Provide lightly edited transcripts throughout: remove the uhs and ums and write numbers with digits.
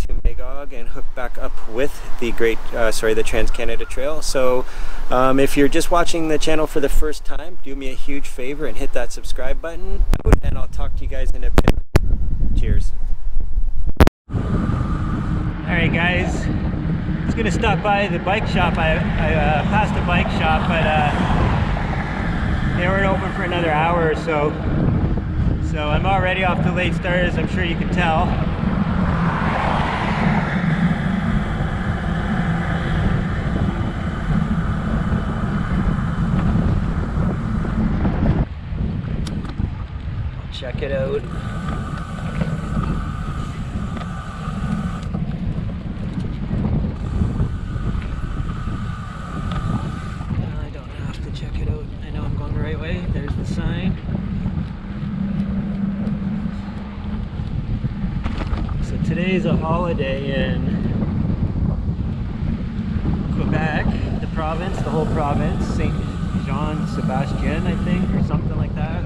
to Magog and hook back up with the the Trans-Canada Trail. So if you're just watching the channel for the first time, do me a huge favor and hit that subscribe button, and I'll talk to you guys in a bit. Cheers. Alright guys, I was gonna stop by the bike shop. I passed a bike shop, but they weren't open for another hour or so. So I'm already off to a late start, as I'm sure you can tell. Check it out. I don't have to check it out. I know I'm going the right way. There's the sign. So today's a holiday in Quebec, the province, the whole province. Saint Jean Sebastian, I think, or something like that.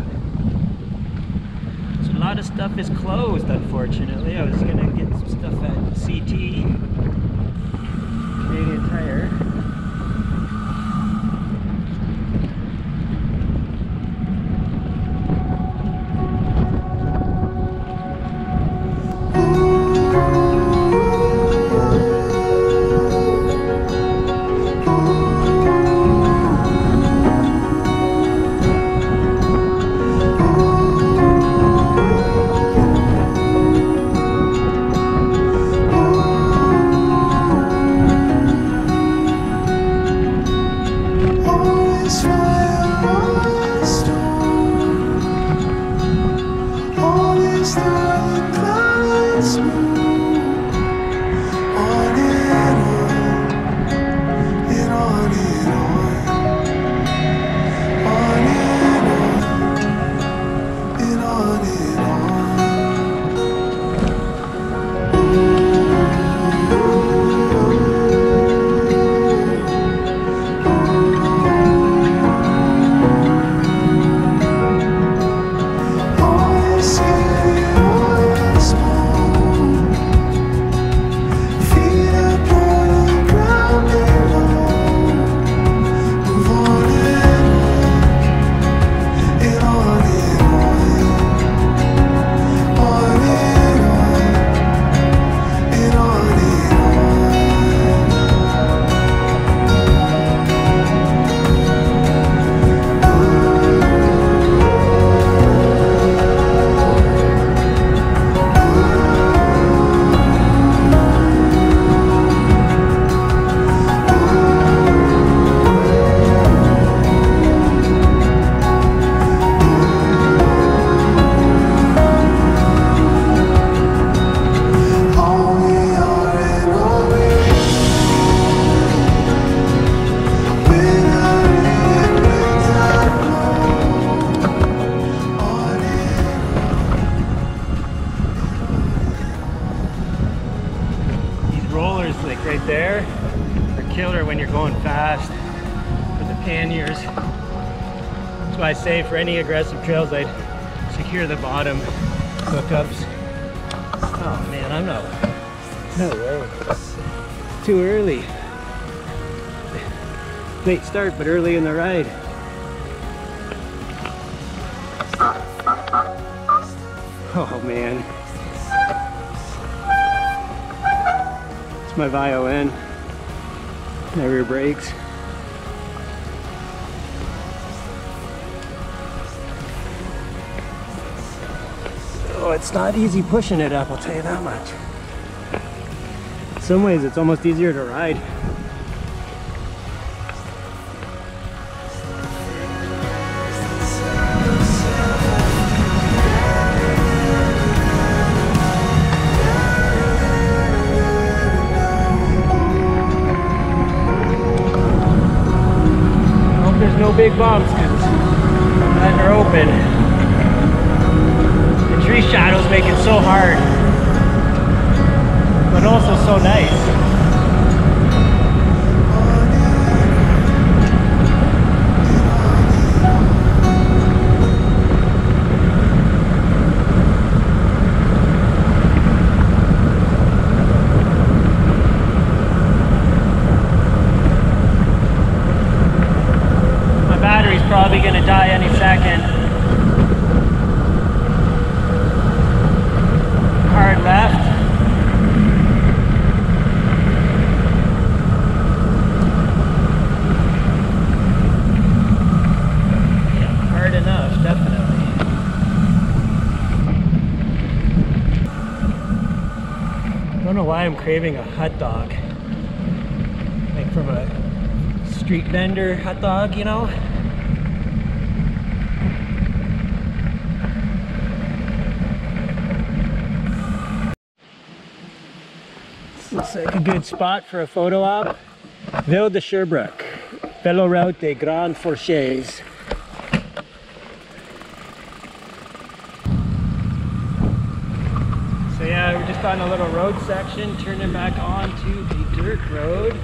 A lot of stuff is closed, unfortunately. I was gonna get some stuff at CT, Canadian Tire. Right there, they're killer when you're going fast with the panniers. That's why I say for any aggressive trails I'd secure the bottom hookups. Oh man, I'm no way. Too early. Late start, but early in the ride. Oh man. My violin, my rear brakes. Oh, it's not easy pushing it up, I'll tell you that much. In some ways it's almost easier to ride. No big bumps because they're open. The tree shadows make it so hard, but also so nice. I'm craving a hot dog. Like from a street vendor hot dog, you know? This looks like a good spot for a photo op. Ville de Sherbrooke, Veloroute des Grands Fourches. So yeah, we're just on a little road section, turning back onto the dirt road.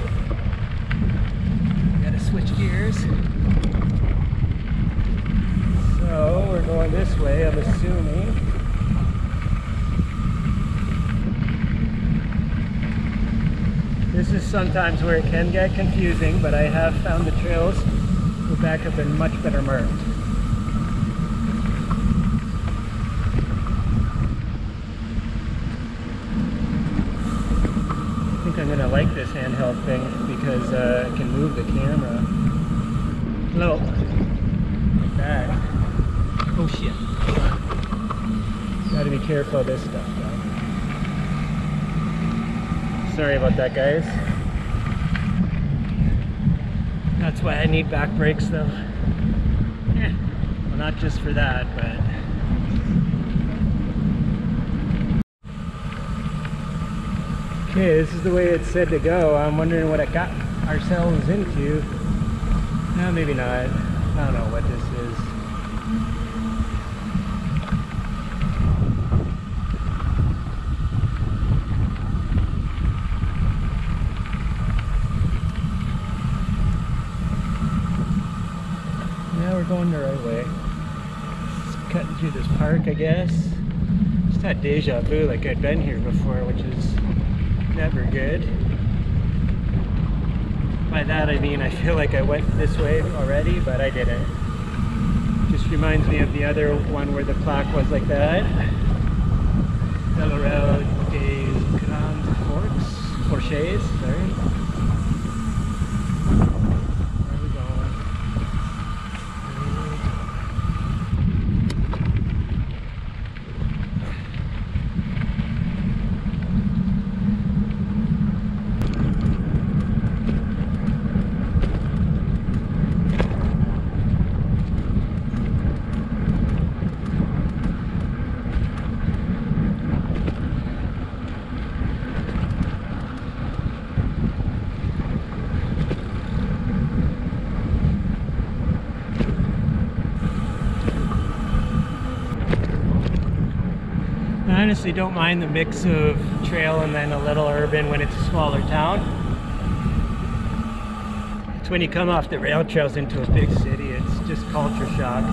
Gotta switch gears. So we're going this way, I'm assuming. This is sometimes where it can get confusing, but I have found the trails go back up and much better marked. I think I'm gonna like this handheld thing because it can move the camera. Hello. Like that. Oh shit. Gotta be careful of this stuff though. Sorry about that, guys. That's why I need back brakes though. Well, not just for that, but okay, this is the way it's said to go. I'm wondering what it got ourselves into. No, maybe not. I don't know what this is. Yeah, we're going the right way. Just cutting through this park, I guess. Just had deja vu, like I'd been here before, which is never good. By that I mean I feel like I went this way already, but I didn't. Just reminds me of the other one where the plaque was like that. Veloroute des Grands Fourches, sorry. Where are we going? I honestly don't mind the mix of trail and then a little urban when it's a smaller town. It's when you come off the rail trails into a big city, it's just culture shock.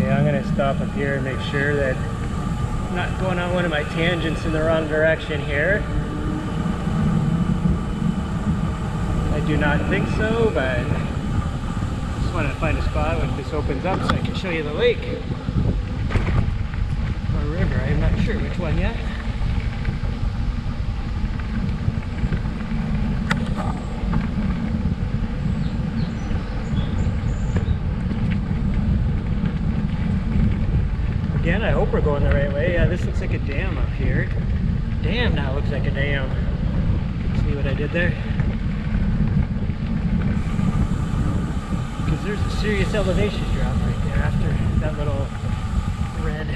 I'm going to stop up here and make sure that I'm not going on one of my tangents in the wrong direction here. I do not think so, but I just want to find a spot when this opens up so I can show you the lake. Or river, I'm not sure which one yet. Again, I hope we're going the right way. Yeah, this looks like a dam up here. Damn, now it looks like a dam. See what I did there? Because there's a serious elevation drop right there after that little red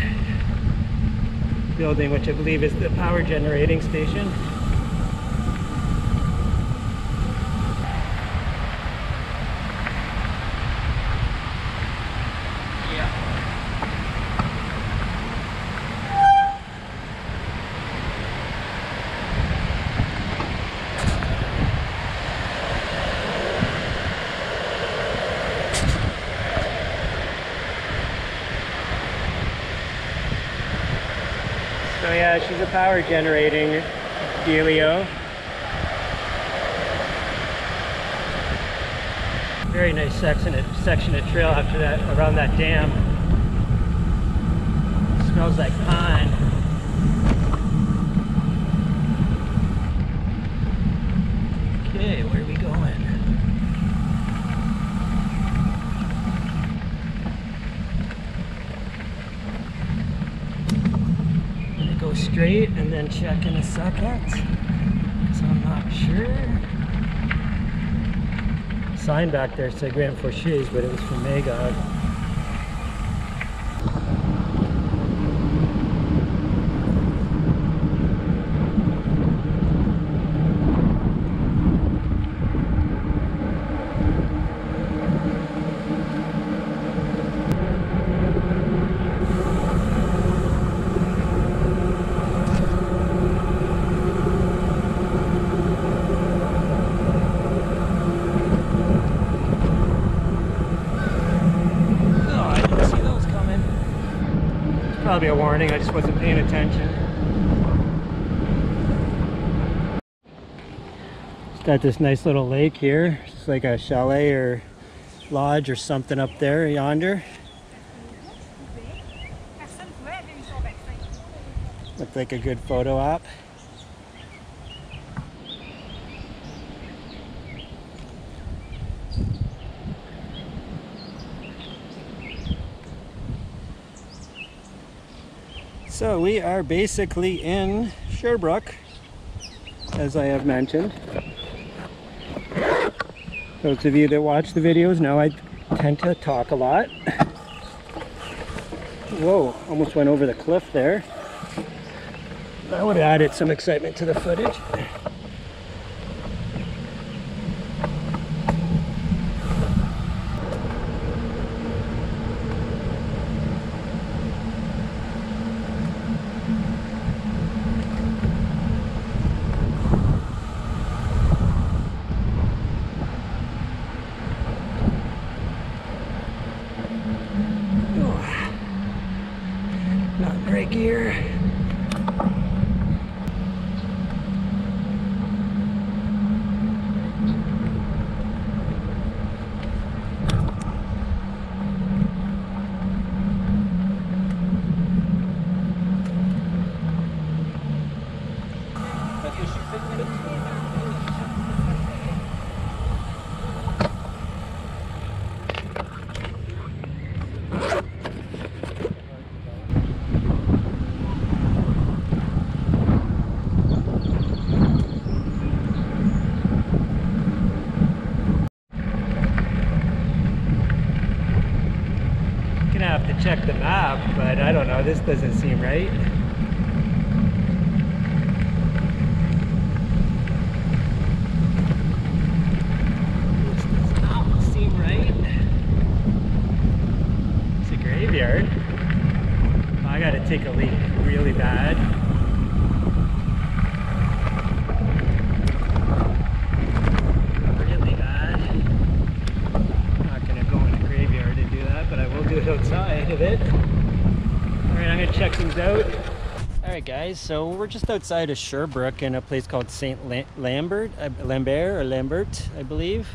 building, which I believe is the power generating station. So yeah, she's a power generating dealio. Very nice section of trail after that, around that dam. Smells like pine. Okay, where are we going? I'm gonna go straight and then check in a second, because I'm not sure. Sign back there said Grand Fourches, but it was from Magog. Probably a warning, I just wasn't paying attention. Just at this nice little lake here. It's like a chalet or lodge or something up there yonder. Looks like a good photo op. So we are basically in Sherbrooke, as I have mentioned. Those of you that watch the videos know I tend to talk a lot. Whoa, almost went over the cliff there. That would have added some excitement to the footage. Not in right gear. Have to check the map, but I don't know, this doesn't seem right. This does not seem right. It's a graveyard. I gotta take a leak really bad. But I will do it outside of it. Alright, I'm gonna check things out. Alright guys, so we're just outside of Sherbrooke in a place called St. Lambert, I believe.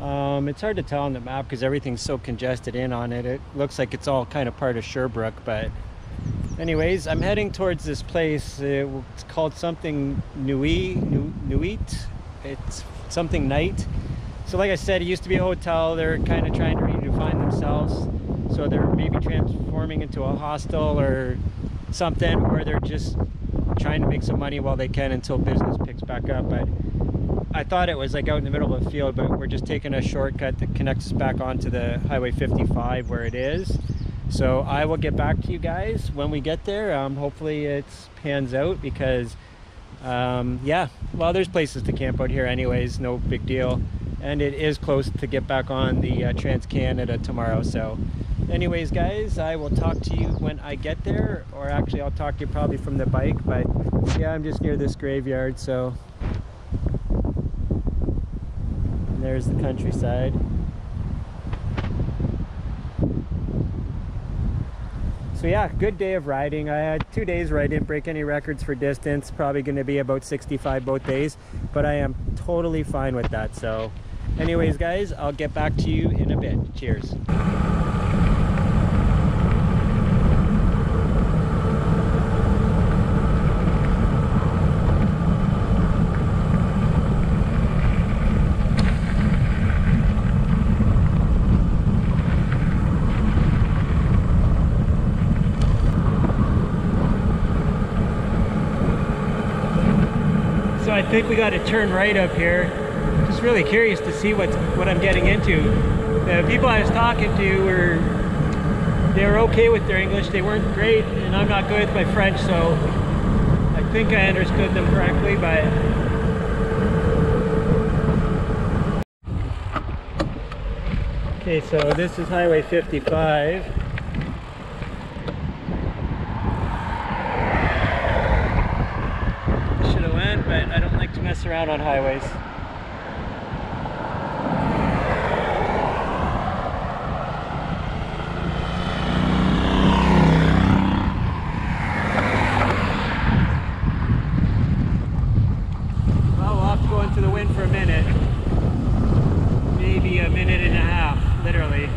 It's hard to tell on the map because everything's so congested in on it. It looks like it's all kind of part of Sherbrooke, but anyways, I'm heading towards this place. It's called something Nuit. It's something night. So like I said, it used to be a hotel. They're kind of trying to redefine themselves. So they're maybe transforming into a hostel or something where they're just trying to make some money while they can until business picks back up. But I thought it was like out in the middle of a field, but we're just taking a shortcut that connects us back onto the Highway 55 where it is. So I will get back to you guys when we get there. Hopefully it pans out because, yeah, well, there's places to camp out here anyways, no big deal. And it is close to get back on the Trans-Canada tomorrow. So anyways, guys, I will talk to you when I get there, or actually I'll talk to you probably from the bike, but yeah, I'm just near this graveyard. So and there's the countryside. So yeah, good day of riding. I had 2 days where I didn't break any records for distance. Probably going to be about 65 both days, but I am totally fine with that. So anyways, guys, I'll get back to you in a bit. Cheers. So I think we got to turn right up here. Just really curious to see what I'm getting into. The people I was talking to they were okay with their English. They weren't great, and I'm not good with my French, so I think I understood them correctly, but okay, so this is Highway 55. I should have went, but I don't like to mess around on highways. Well, we'll have to go into the wind for a minute. Maybe a minute and a half, literally.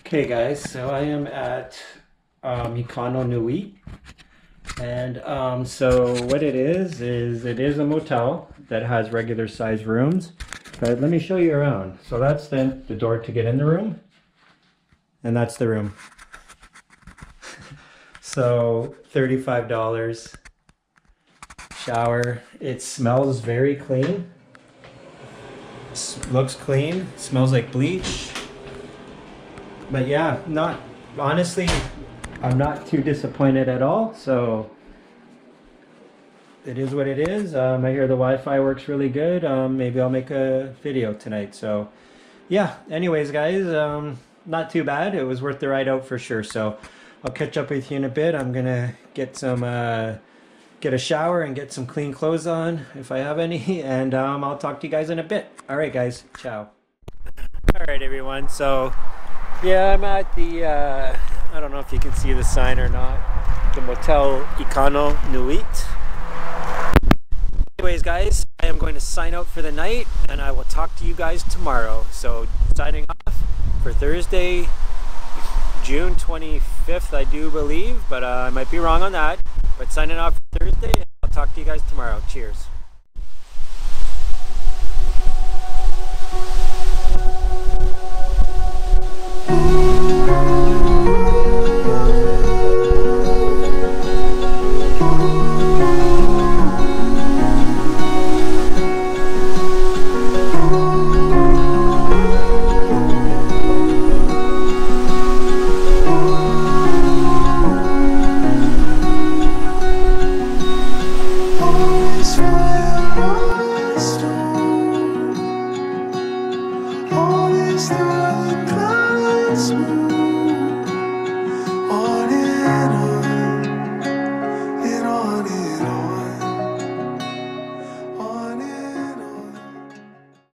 Okay guys, so I am at Mikano Nui, and so what it is it is a motel that has regular size rooms, but let me show you around. So that's the door to get in the room, and that's the room. So $35, shower. It smells very clean, looks clean, smells like bleach. But yeah, honestly, I'm not too disappointed at all. So it is what it is. I hear the Wi-Fi works really good. Maybe I'll make a video tonight. So yeah, anyways guys, not too bad. It was worth the ride out for sure. So I'll catch up with you in a bit. I'm gonna get some get a shower and get some clean clothes on if I have any, and I'll talk to you guys in a bit. All right guys, ciao. All right everyone, so yeah, I'm at the, I don't know if you can see the sign or not, the Motel Ikano Nuit. Anyways guys, I am going to sign out for the night, and I will talk to you guys tomorrow. So signing off for Thursday, June 25th, I do believe, but I might be wrong on that. But signing off for Thursday, I'll talk to you guys tomorrow. Cheers. All is the clouds.